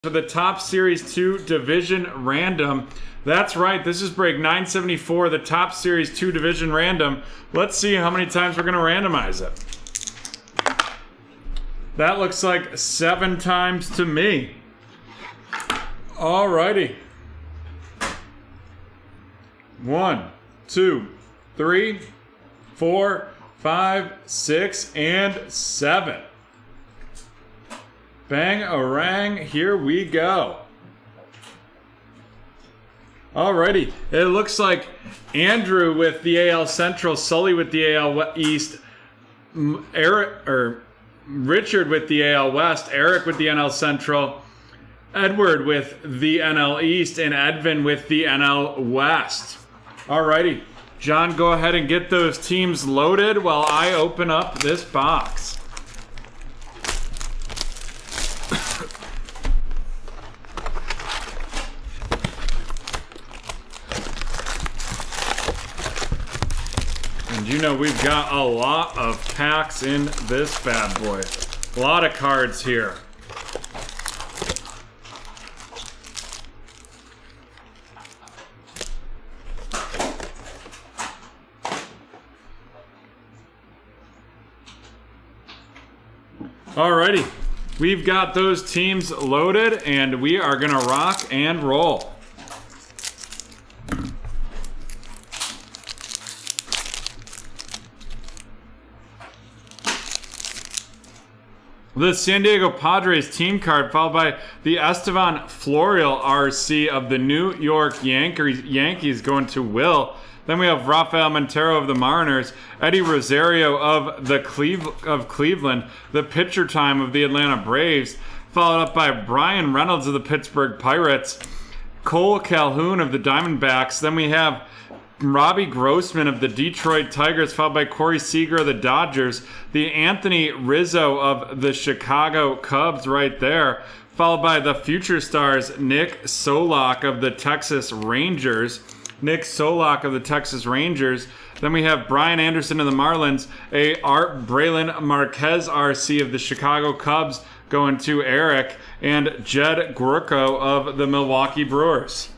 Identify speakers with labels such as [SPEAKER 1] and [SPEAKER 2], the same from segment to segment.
[SPEAKER 1] For the Top Series 2 Division Random. That's right, this is break 974, the Top Series 2 Division Random. Let's see how many times we're going to randomize it. That looks like 7 times to me. Alrighty. 1, 2, 3, 4, 5, 6, and 7. Bang-a-rang, here we go. Alrighty, it looks like Andrew with the AL Central, Sully with the AL East, Richard with the AL West, Eric with the NL Central, Edward with the NL East, and Edvin with the NL West. Alrighty, John, go ahead and get those teams loaded while I open up this box. You know we've got a lot of packs in this bad boy. A lot of cards here. Alrighty, we've got those teams loaded and we are gonna rock and roll. The San Diego Padres team card, followed by the Estevan Florial RC of the New York Yankees going to Will. Then we have Rafael Montero of the Mariners, Eddie Rosario of Cleveland, the pitcher time of the Atlanta Braves, followed up by Brian Reynolds of the Pittsburgh Pirates, Cole Calhoun of the Diamondbacks. Then we have Robbie Grossman of the Detroit Tigers, followed by Corey Seager of the Dodgers, the Anthony Rizzo of the Chicago Cubs right there, followed by the future stars Nick Solak of the Texas Rangers. Then we have Brian Anderson of the Marlins, a Art Braylon Marquez RC of the Chicago Cubs going to Eric, and Jed Gurko of the Milwaukee Brewers.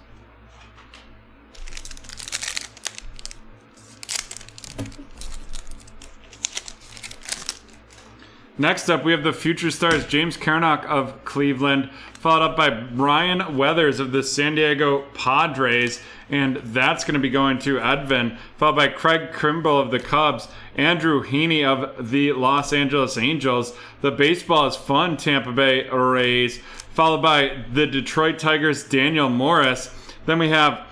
[SPEAKER 1] Next up, we have the future stars James Karinchak of Cleveland, followed up by Brian Weathers of the San Diego Padres, and that's going to be going to Edvin, followed by Craig Kimbrell of the Cubs, Andrew Heaney of the Los Angeles Angels, the Baseball is Fun Tampa Bay Rays, followed by the Detroit Tigers Daniel Morris. Then we have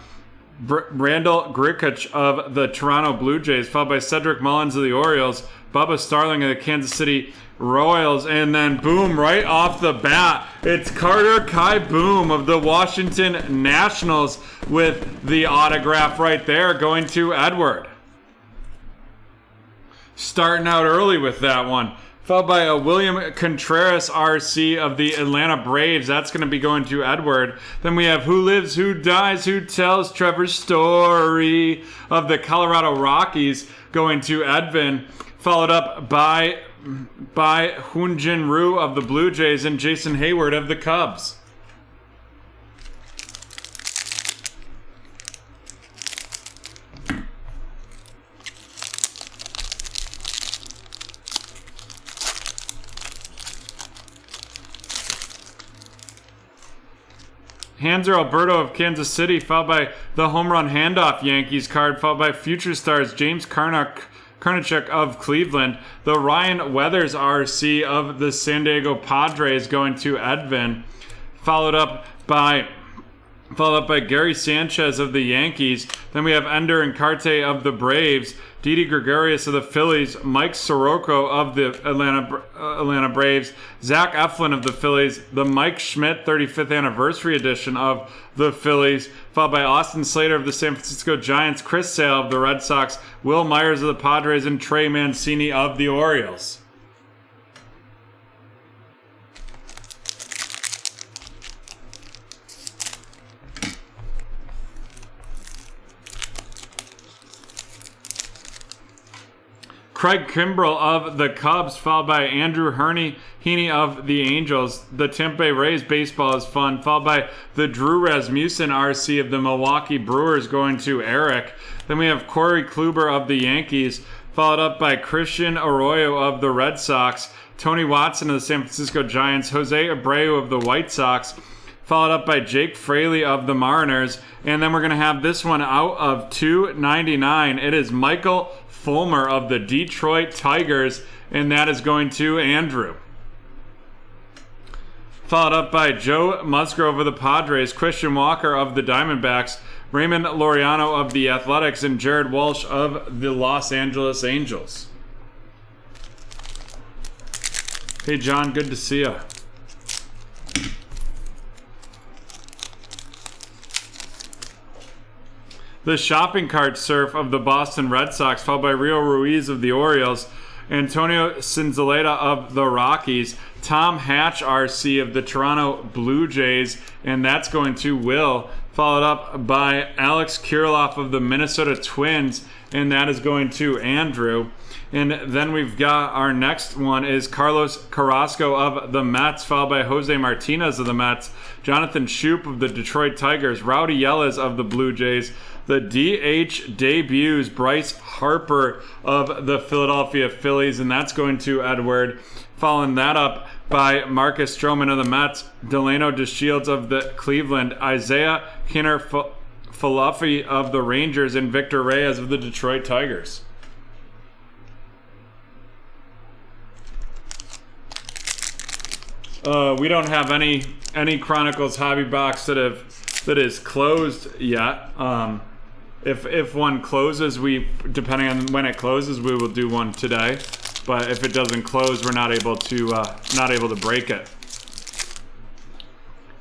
[SPEAKER 1] Randall Grichuk of the Toronto Blue Jays, followed by Cedric Mullins of the Orioles, Bubba Starling of the Kansas City Royals, and then boom, right off the bat, it's Carter Kieboom of the Washington Nationals with the autograph right there going to Edward. Starting out early with that one. Followed by a William Contreras RC of the Atlanta Braves. That's going to be going to Edward. Then we have Who Lives, Who Dies, Who Tells Trevor's Story of the Colorado Rockies going to Edvin. Followed up by Hyunjin Ryu of the Blue Jays and Jason Hayward of the Cubs. Hanser Alberto of Kansas City, followed by the home run handoff Yankees card, followed by future stars James Karinchak of Cleveland, the Ryan Weathers RC of the San Diego Padres going to Edvin, followed up by Gary Sanchez of the Yankees. Then we have Ender Encarte of the Braves, Didi Gregorius of the Phillies, Mike Soroka of the Atlanta Braves, Zach Eflin of the Phillies, the Mike Schmidt 35th anniversary edition of the Phillies, followed by Austin Slater of the San Francisco Giants, Chris Sale of the Red Sox, Will Myers of the Padres, and Trey Mancini of the Orioles. Craig Kimbrell of the Cubs, followed by Andrew Heaney Heaney of the Angels. The Tampa Bay Rays baseball is fun, followed by the Drew Rasmussen RC of the Milwaukee Brewers going to Eric. Then we have Corey Kluber of the Yankees, followed up by Christian Arroyo of the Red Sox, Tony Watson of the San Francisco Giants, Jose Abreu of the White Sox, followed up by Jake Fraley of the Mariners. And then we're going to have this one out of 299. It is Michael Fulmer of the Detroit Tigers, and that is going to Andrew. Followed up by Joe Musgrove of the Padres, Christian Walker of the Diamondbacks, Raymond Laureano of the Athletics, and Jared Walsh of the Los Angeles Angels. Hey, John, good to see you. The shopping cart surf of the Boston Red Sox, followed by Rio Ruiz of the Orioles, Antonio Cinzaleta of the Rockies, Tom Hatch RC of the Toronto Blue Jays, and that's going to Will, followed up by Alex Kirilloff of the Minnesota Twins, and that is going to Andrew. And then we've got our next one is Carlos Carrasco of the Mets, followed by Jose Martinez of the Mets, Jonathan Schoop of the Detroit Tigers, Rowdy Yellis of the Blue Jays. The DH debuts Bryce Harper of the Philadelphia Phillies, and that's going to Edward. Following that up by Marcus Stroman of the Mets, Delano DeShields of the Cleveland, Isaiah Falafi of the Rangers, and Victor Reyes of the Detroit Tigers. We don't have any Chronicles hobby box that is closed yet. If one closes, depending on when it closes, we will do one today. But if it doesn't close, we're not able to break it.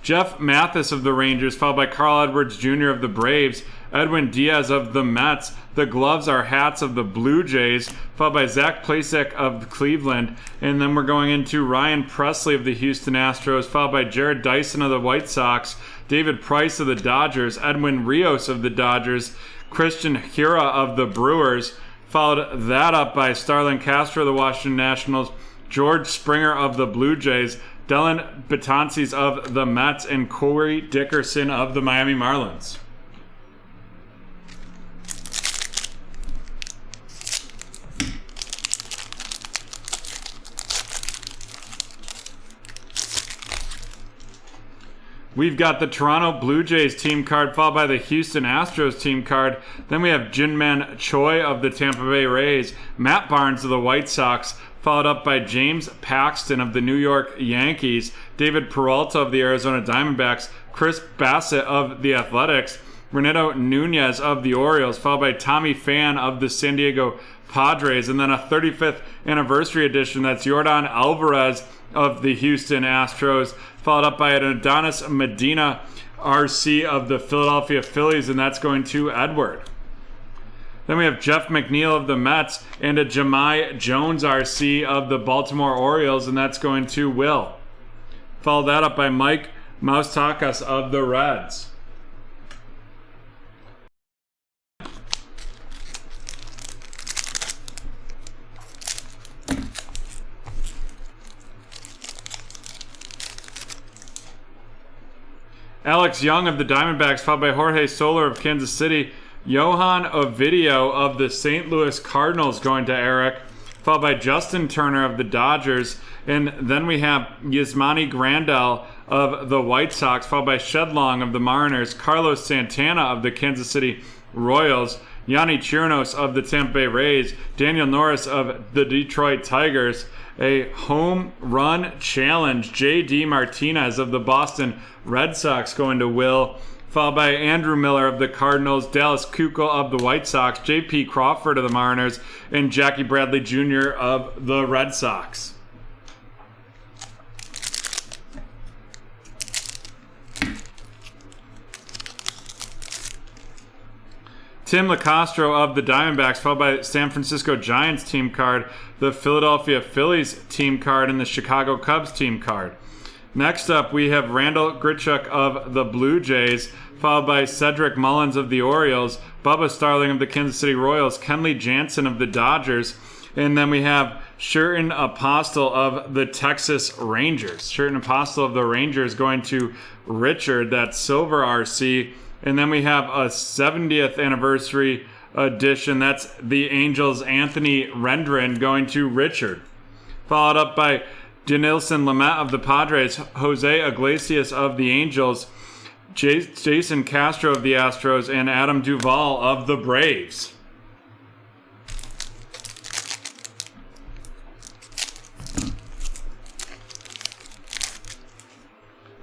[SPEAKER 1] Jeff Mathis of the Rangers, followed by Carl Edwards Jr. of the Braves, Edwin Diaz of the Mets. The gloves are hats of the Blue Jays, followed by Zach Plesac of Cleveland. And then we're going into Ryan Presley of the Houston Astros, followed by Jared Dyson of the White Sox, David Price of the Dodgers, Edwin Rios of the Dodgers, Christian Hura of the Brewers, followed that up by Starlin Castro of the Washington Nationals, George Springer of the Blue Jays, Dylan Betances of the Mets, and Corey Dickerson of the Miami Marlins. We've got the Toronto Blue Jays team card, followed by the Houston Astros team card. Then we have Jinman Choi of the Tampa Bay Rays, Matt Barnes of the White Sox, followed up by James Paxton of the New York Yankees, David Peralta of the Arizona Diamondbacks, Chris Bassett of the Athletics, Renato Nunez of the Orioles, followed by Tommy Pham of the San Diego Padres, and then a 35th anniversary edition, that's Yordan Alvarez of the Houston Astros, followed up by an Adonis Medina RC of the Philadelphia Phillies, and that's going to Edward. Then we have Jeff McNeil of the Mets and a Jahmai Jones RC of the Baltimore Orioles, and that's going to Will. Follow that up by Mike Moustakas of the Reds. Alex Young of the Diamondbacks, followed by Jorge Soler of Kansas City, Johan Ovidio of the St. Louis Cardinals going to Eric, followed by Justin Turner of the Dodgers, and then we have Yasmani Grandal of the White Sox, followed by Shedlong of the Mariners, Carlos Santana of the Kansas City Royals, Yanni Chirinos of the Tampa Bay Rays, Daniel Norris of the Detroit Tigers, a home run challenge, J.D. Martinez of the Boston Red Sox going to Will, followed by Andrew Miller of the Cardinals, Dallas Keuchel of the White Sox, J.P. Crawford of the Mariners, and Jackie Bradley Jr. of the Red Sox. Tim LaCastro of the Diamondbacks, followed by San Francisco Giants team card, the Philadelphia Phillies team card, and the Chicago Cubs team card. Next up, we have Randall Grichuk of the Blue Jays, followed by Cedric Mullins of the Orioles, Bubba Starling of the Kansas City Royals, Kenley Jansen of the Dodgers, and then we have Sherton Apostle of the Texas Rangers. Sherton Apostle of the Rangers going to Richard. That's silver RC. And then we have a 70th anniversary edition. That's the Angels Anthony Rendren going to Richard. Followed up by Denilson Lamet of the Padres, Jose Iglesias of the Angels, Jason Castro of the Astros, and Adam Duvall of the Braves.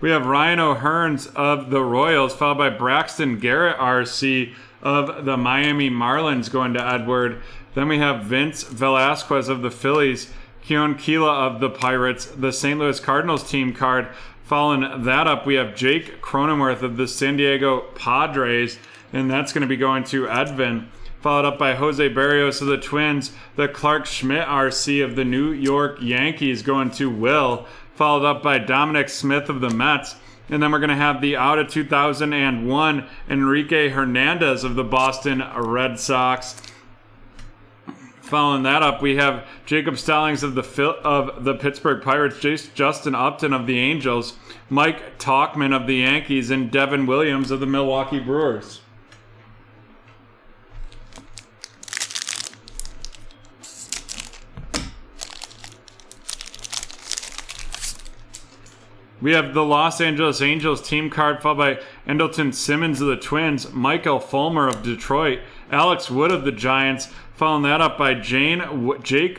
[SPEAKER 1] We have Ryan O'Hearns of the Royals, followed by Braxton Garrett RC of the Miami Marlins going to Edward. Then we have Vince Velasquez of the Phillies, Keon Keela of the Pirates, the St. Louis Cardinals team card. Following that up, we have Jake Cronenworth of the San Diego Padres, and that's going to be going to Edvin. Followed up by Jose Barrios of the Twins, the Clark Schmidt RC of the New York Yankees going to Will. Followed up by Dominic Smith of the Mets. And then we're going to have the out of 2001 Enrique Hernandez of the Boston Red Sox. Following that up, we have Jacob Stallings of the Pittsburgh Pirates, Justin Upton of the Angels, Mike Tauchman of the Yankees, and Devin Williams of the Milwaukee Brewers. We have the Los Angeles Angels team card, followed by Endleton Simmons of the Twins, Michael Fulmer of Detroit, Alex Wood of the Giants. Following that up by Jake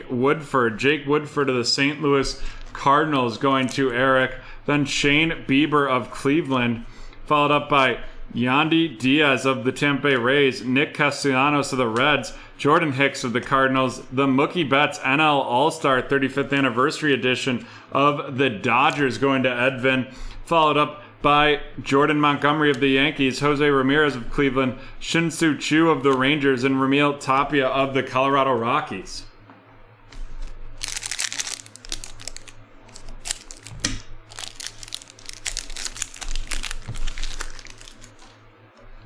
[SPEAKER 1] Woodford of the St. Louis Cardinals going to Eric. Then Shane Bieber of Cleveland. Followed up by Yandy Diaz of the Tampa Bay Rays, Nick Castellanos of the Reds, Jordan Hicks of the Cardinals, the Mookie Betts NL All-Star 35th Anniversary Edition of the Dodgers going to Edvin. Followed up by Jordan Montgomery of the Yankees, Jose Ramirez of Cleveland, Shin-Soo Choo of the Rangers, and Ramil Tapia of the Colorado Rockies.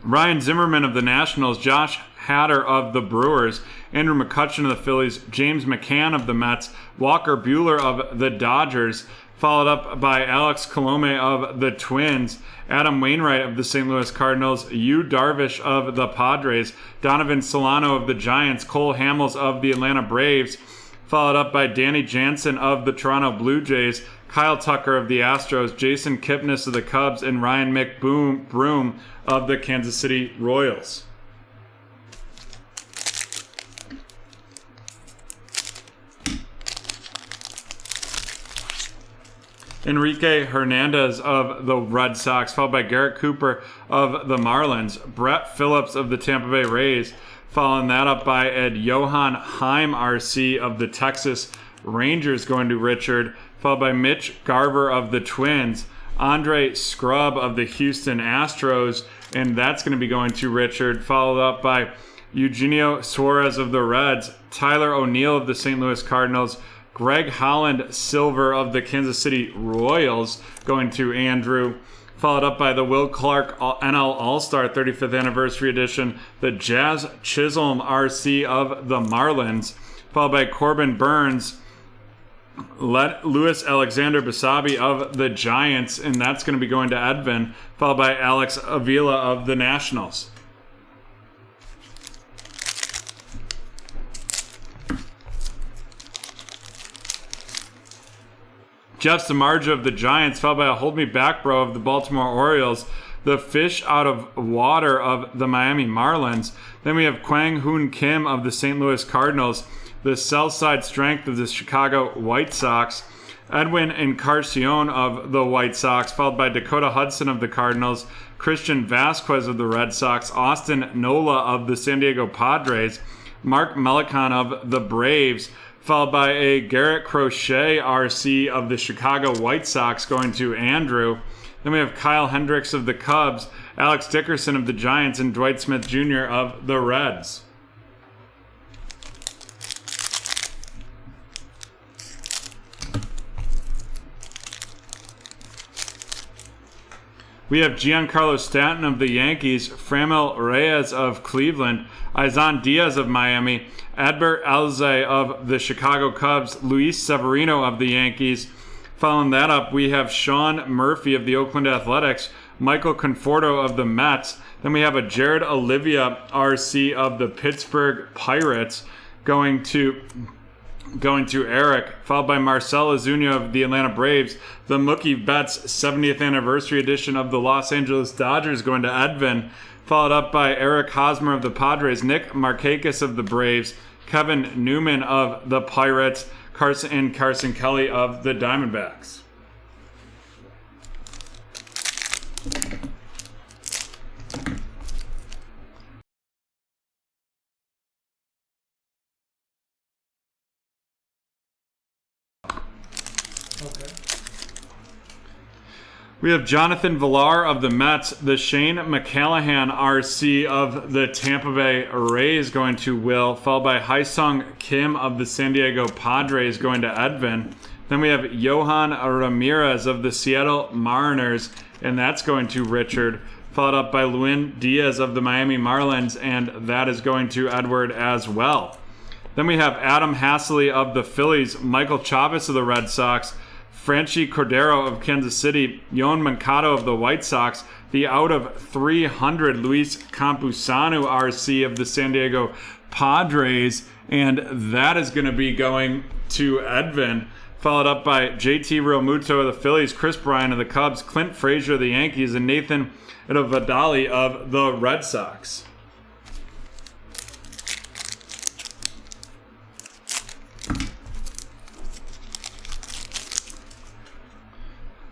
[SPEAKER 1] Ryan Zimmerman of the Nationals, Josh Hader of the Brewers, Andrew McCutchen of the Phillies, James McCann of the Mets, Walker Buehler of the Dodgers, followed up by Alex Colome of the Twins, Adam Wainwright of the St. Louis Cardinals, Yu Darvish of the Padres, Donovan Solano of the Giants, Cole Hamels of the Atlanta Braves, followed up by Danny Jansen of the Toronto Blue Jays, Kyle Tucker of the Astros, Jason Kipnis of the Cubs, and Ryan McBroom of the Kansas City Royals. Enrique Hernandez of the Red Sox, followed by Garrett Cooper of the Marlins, Brett Phillips of the Tampa Bay Rays, following that up by Ed Johan Heim RC of the Texas Rangers going to Richard, followed by Mitch Garver of the Twins, Andre Scrub of the Houston Astros, and that's going to be going to Richard, followed up by Eugenio Suarez of the Reds, Tyler O'Neill of the St. Louis Cardinals, Greg Holland Silver of the Kansas City Royals going to Andrew, followed up by the Will Clark NL All-Star 35th Anniversary Edition, the Jazz Chisholm RC of the Marlins, followed by Corbin Burns, Luis Alexander Basabi of the Giants, and that's going to be going to Edvin, followed by Alex Avila of the Nationals. Jeff Samardzija of the Giants, followed by a Hold Me Back Bro of the Baltimore Orioles, the Fish Out of Water of the Miami Marlins. Then we have Kwang Hoon Kim of the St. Louis Cardinals, the Southside Strength of the Chicago White Sox, Edwin Encarnacion of the White Sox, followed by Dakota Hudson of the Cardinals, Christian Vasquez of the Red Sox, Austin Nola of the San Diego Padres, Mark Melican of the Braves, followed by a Garrett Crochet RC of the Chicago White Sox going to Andrew. Then we have Kyle Hendricks of the Cubs, Alex Dickerson of the Giants, and Dwight Smith Jr. of the Reds. We have Giancarlo Stanton of the Yankees, Framil Reyes of Cleveland, Izan Diaz of Miami, Adbert Alzay of the Chicago Cubs, Luis Severino of the Yankees. Following that up, we have Sean Murphy of the Oakland Athletics, Michael Conforto of the Mets. Then we have a Jared Olivia, RC of the Pittsburgh Pirates, going to Eric, followed by Marcell Ozuna of the Atlanta Braves. The Mookie Betts 70th anniversary edition of the Los Angeles Dodgers going to Edvin, followed up by Eric Hosmer of the Padres, Nick Markakis of the Braves, Kevin Newman of the Pirates, Carson Kelly of the Diamondbacks. We have Jonathan Villar of the Mets, the Shane McCallahan RC of the Tampa Bay Rays going to Will, followed by Haesung Kim of the San Diego Padres going to Edvin. Then we have Johan Ramirez of the Seattle Mariners, and that's going to Richard, followed up by Luis Diaz of the Miami Marlins, and that is going to Edward as well. Then we have Adam Haseley of the Phillies, Michael Chavez of the Red Sox, Franchy Cordero of Kansas City, Yoan Moncada of the White Sox, the out of 300 Luis Campusano RC of the San Diego Padres, and that is going to be going to Edvin, followed up by JT Realmuto of the Phillies, Chris Bryant of the Cubs, Clint Frazier of the Yankees, and Nathan Eovaldi of the Red Sox.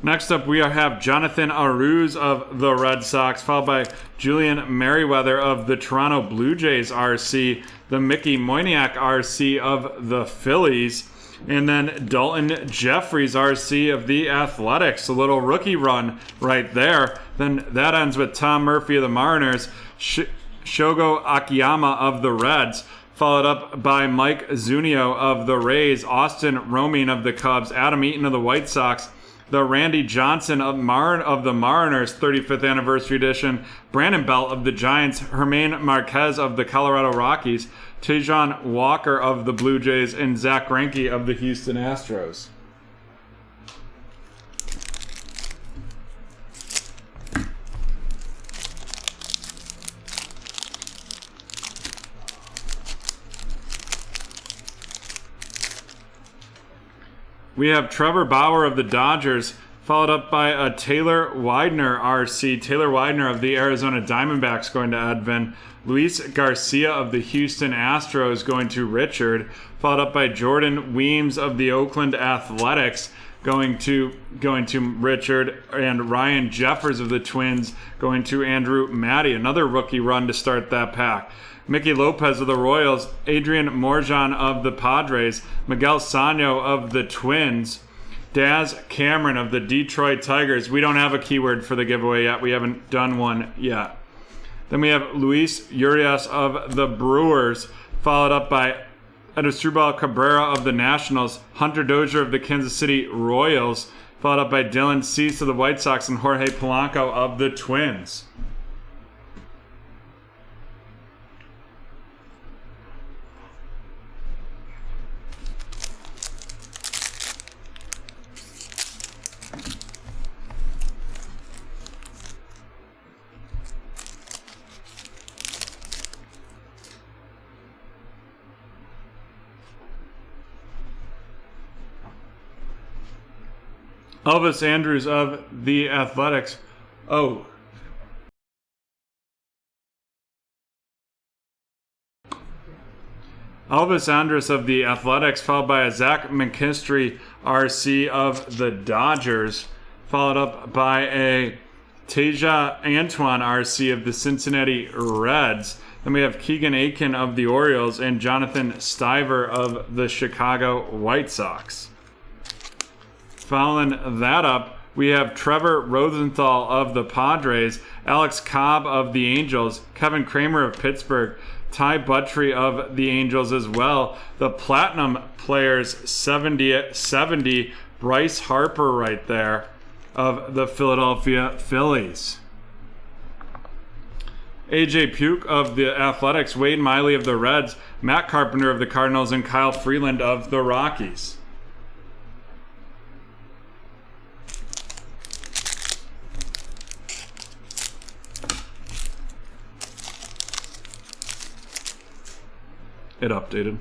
[SPEAKER 1] Next up, we have Jonathan Aruz of the Red Sox, followed by Julian Merriweather of the Toronto Blue Jays RC, the Mickey Moniak RC of the Phillies, and then Dalton Jeffries RC of the Athletics. A little rookie run right there. Then that ends with Tom Murphy of the Mariners, Shogo Akiyama of the Reds, followed up by Mike Zunino of the Rays, Austin Romine of the Cubs, Adam Eaton of the White Sox, the Randy Johnson of the Mariners 35th Anniversary Edition, Brandon Belt of the Giants, Germán Marquez of the Colorado Rockies, Tejan Walker of the Blue Jays, and Zach Greinke of the Houston Astros. We have Trevor Bauer of the Dodgers, followed up by a Taylor Widener RC. Taylor Widener of the Arizona Diamondbacks going to Edvin. Luis Garcia of the Houston Astros going to Richard, followed up by Jordan Weems of the Oakland Athletics going to Richard, and Ryan Jeffers of the Twins going to Andrew Matty. Another rookie run to start that pack. Mickey Lopez of the Royals, Adrian Morjan of the Padres, Miguel Sano of the Twins, Daz Cameron of the Detroit Tigers. We don't have a keyword for the giveaway yet. We haven't done one yet. Then we have Luis Urias of the Brewers, followed up by Edusubal Cabrera of the Nationals, Hunter Dozier of the Kansas City Royals, followed up by Dylan Cease of the White Sox, and Jorge Polanco of the Twins. Elvis Andrus of the Athletics. Oh. Elvis Andrus of the Athletics, followed by a Zach McKinstry RC of the Dodgers, followed up by a Teja Antoine RC of the Cincinnati Reds. Then we have Keegan Aiken of the Orioles and Jonathan Stiver of the Chicago White Sox. Following that up, we have Trevor Rosenthal of the Padres, Alex Cobb of the Angels, Kevin Kramer of Pittsburgh, Ty Buttrey of the Angels as well. The Platinum Players 70, Bryce Harper right there of the Philadelphia Phillies. AJ Puke of the Athletics, Wade Miley of the Reds, Matt Carpenter of the Cardinals, and Kyle Freeland of the Rockies. It updated.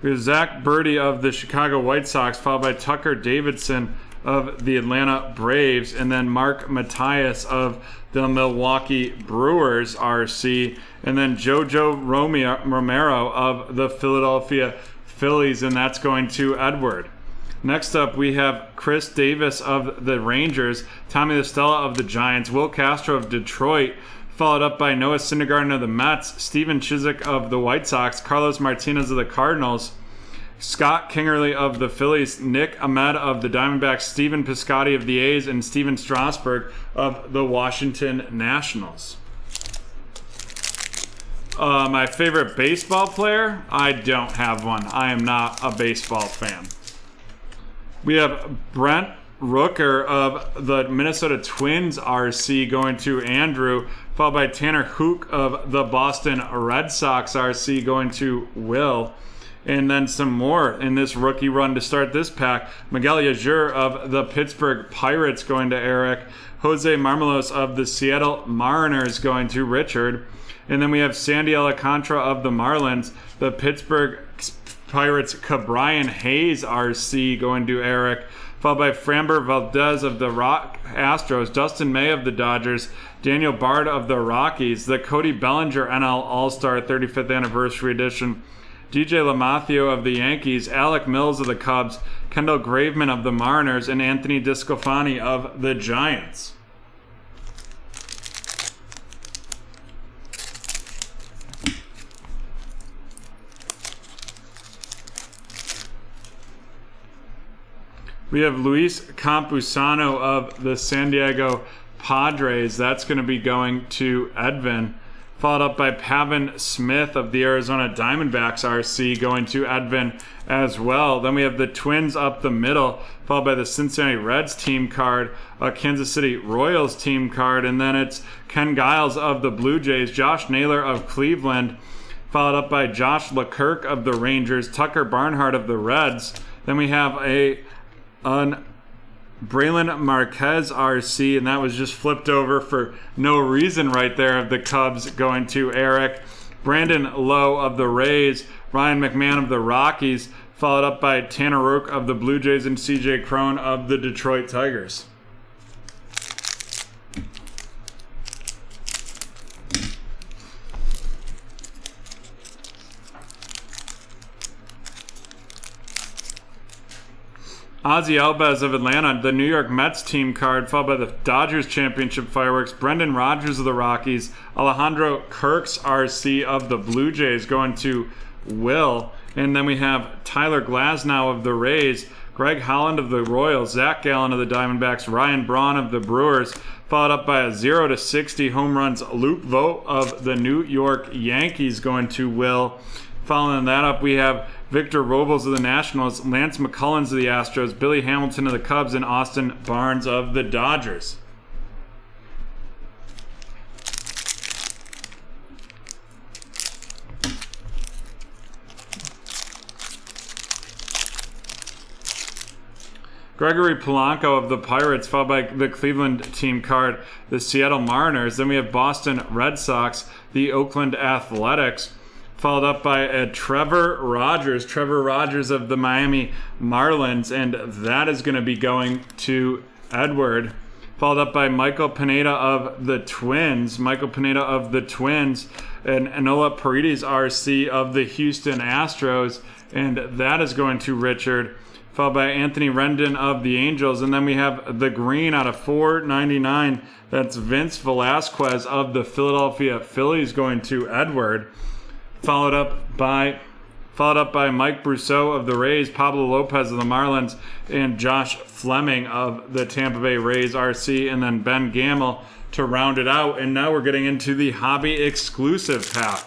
[SPEAKER 1] We have Zach Birdie of the Chicago White Sox, followed by Tucker Davidson of the Atlanta Braves, and then Mark Matthias of the Milwaukee Brewers RC, and then JoJo Romero of the Philadelphia Phillies, and that's going to Edward. Next up, we have Chris Davis of the Rangers, Tommy LaStella of the Giants, Will Castro of Detroit, followed up by Noah Syndergaard of the Mets, Steven Chiswick of the White Sox, Carlos Martinez of the Cardinals, Scott Kingerly of the Phillies, Nick Ahmed of the Diamondbacks, Stephen Piscotty of the A's, and Steven Strasburg of the Washington Nationals. My favorite baseball player? I don't have one. I am not a baseball fan. We have Brent Rooker of the Minnesota Twins RC going to Andrew, followed by Tanner Hook of the Boston Red Sox RC going to Will. And then some more in this rookie run to start this pack. Miguel Yajur of the Pittsburgh Pirates going to Eric. Jose Marmelos of the Seattle Mariners going to Richard. And then we have Sandy Alcantara of the Marlins. The Pittsburgh Pirates Cabrian Hayes RC going to Eric. Followed by Framber Valdez of the Astros. Dustin May of the Dodgers. Daniel Bard of the Rockies. The Cody Bellinger NL All-Star 35th Anniversary Edition. DJ LeMahieu of the Yankees, Alec Mills of the Cubs, Kendall Graveman of the Mariners, and Anthony DeSclafani of the Giants. We have Luis Campusano of the San Diego Padres. That's going to be going to Edvin. Followed up by Pavin Smith of the Arizona Diamondbacks RC going to Edvin as well. Then we have the Twins up the middle, followed by the Cincinnati Reds team card, a Kansas City Royals team card, and then it's Ken Giles of the Blue Jays, Josh Naylor of Cleveland, followed up by Josh Leclerc of the Rangers, Tucker Barnhart of the Reds. Then we have an Braylon Marquez RC, and that was just flipped over for no reason right there, of the Cubs going to Eric. Brandon Lowe of the Rays, Ryan McMahon of the Rockies, followed up by Tanner Rourke of the Blue Jays and CJ Cron of the Detroit Tigers. Ozzy Albies of Atlanta, the New York Mets team card, followed by the Dodgers championship fireworks. Brendan Rodgers of the Rockies, Alejandro Kirk's RC of the Blue Jays going to Will. And then we have Tyler Glasnow of the Rays, Greg Holland of the Royals, Zach Gallen of the Diamondbacks, Ryan Braun of the Brewers, followed up by a 0-60 home runs Luke Vogt of the New York Yankees going to Will. Following that up, we have Victor Robles of the Nationals, Lance McCullers of the Astros, Billy Hamilton of the Cubs, and Austin Barnes of the Dodgers. Gregory Polanco of the Pirates, followed by the Cleveland team card, the Seattle Mariners. Then we have Boston Red Sox, the Oakland Athletics, followed up by Trevor Rogers of the Miami Marlins, and that is going to be going to Edward. Followed up by Michael Pineda of the Twins, and Enola Paredes RC of the Houston Astros, and that is going to Richard. Followed by Anthony Rendon of the Angels, and then we have the green out of 499. That's Vince Velasquez of the Philadelphia Phillies going to Edward. Followed up by Mike Brousseau of the Rays, Pablo Lopez of the Marlins, and Josh Fleming of the Tampa Bay Rays RC, and then Ben Gamel to round it out. And now we're getting into the hobby exclusive pack.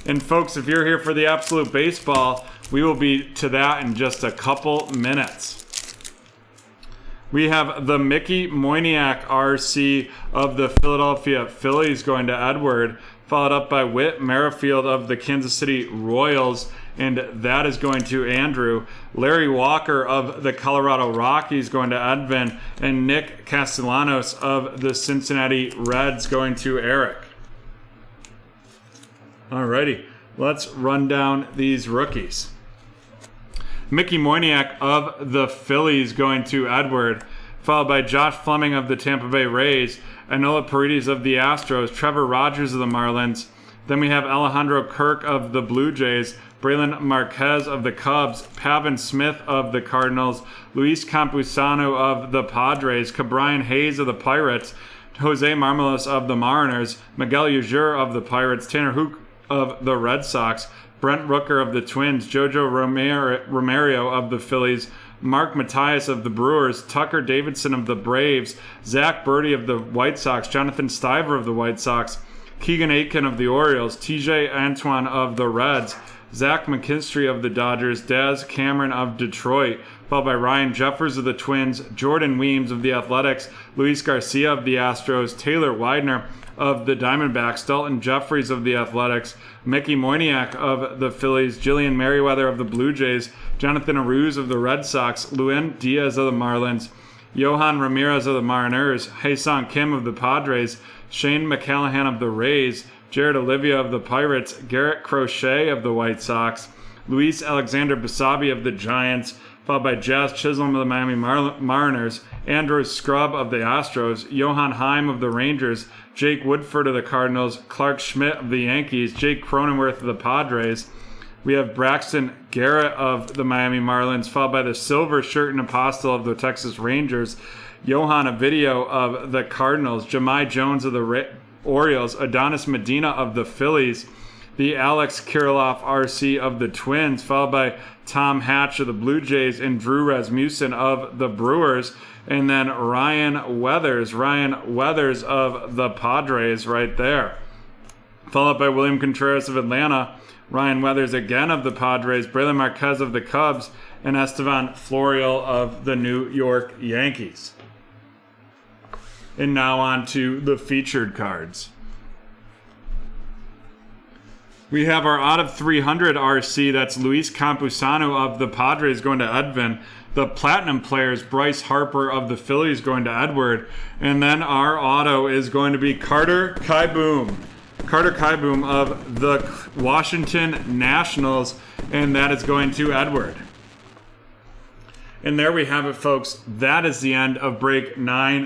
[SPEAKER 1] And folks, if you're here for the Absolute Baseball, we will be to that in just a couple minutes. We have the Mickey Moyniak RC of the Philadelphia Phillies going to Edward, followed up by Whit Merrifield of the Kansas City Royals, and that is going to Andrew. Larry Walker of the Colorado Rockies going to Edvin, and Nick Castellanos of the Cincinnati Reds going to Eric. Alrighty, let's run down these rookies. Mickey Moyniak of the Phillies going to Edward, followed by Josh Fleming of the Tampa Bay Rays, Enola Paredes of the Astros, Trevor Rogers of the Marlins. Then we have Alejandro Kirk of the Blue Jays, Braylon Marquez of the Cubs, Pavin Smith of the Cardinals, Luis Campusano of the Padres, Cabrian Hayes of the Pirates, Jose Marmolos of the Mariners, Miguel Ujur of the Pirates, Tanner Houck of the Red Sox, Brent Rooker of the Twins, Jojo Romero of the Phillies, Mark Mathias of the Brewers, Tucker Davidson of the Braves, Zach Birdie of the White Sox, Jonathan Stiver of the White Sox, Keegan Aitken of the Orioles, TJ Antoine of the Reds, Zach McKinstry of the Dodgers, Daz Cameron of Detroit, followed by Ryan Jeffers of the Twins, Jordan Weems of the Athletics, Luis Garcia of the Astros, Taylor Widener of the Diamondbacks, Dalton Jeffries of the Athletics, Mickey Moyniak of the Phillies, Jillian Merriweather of the Blue Jays, Jonathan Aruz of the Red Sox, Luen Diaz of the Marlins, Johan Ramirez of the Mariners, Hae-Sung Kim of the Padres, Shane McCallahan of the Rays, Jared Olivia of the Pirates, Garrett Crochet of the White Sox, Luis Alexander Basabi of the Giants, followed by Jazz Chisholm of the Miami Mariners, Andrew Scrub of the Astros, Johan Heim of the Rangers, Jake Woodford of the Cardinals, Clark Schmidt of the Yankees, Jake Cronenworth of the Padres. We have Braxton Garrett of the Miami Marlins, followed by the Silver Shirt and Apostle of the Texas Rangers, Johan Avidio of the Cardinals, Jahmai Jones of the Orioles, Adonis Medina of the Phillies, the Alex Kirilloff RC of the Twins, followed by Tom Hatch of the Blue Jays, and Drew Rasmussen of the Brewers, and then Ryan Weathers of the Padres right there. Followed by William Contreras of Atlanta, Ryan Weathers again of the Padres, Braylon Marquez of the Cubs, and Estevan Florial of the New York Yankees. And now on to the featured cards. We have our out of 300 RC, that's Luis Campusano of the Padres going to Edvin. The Platinum players, Bryce Harper of the Phillies going to Edward. And then our auto is going to be Carter Kieboom of the Washington Nationals, and that is going to Edward. And there we have it, folks. That is the end of break 9.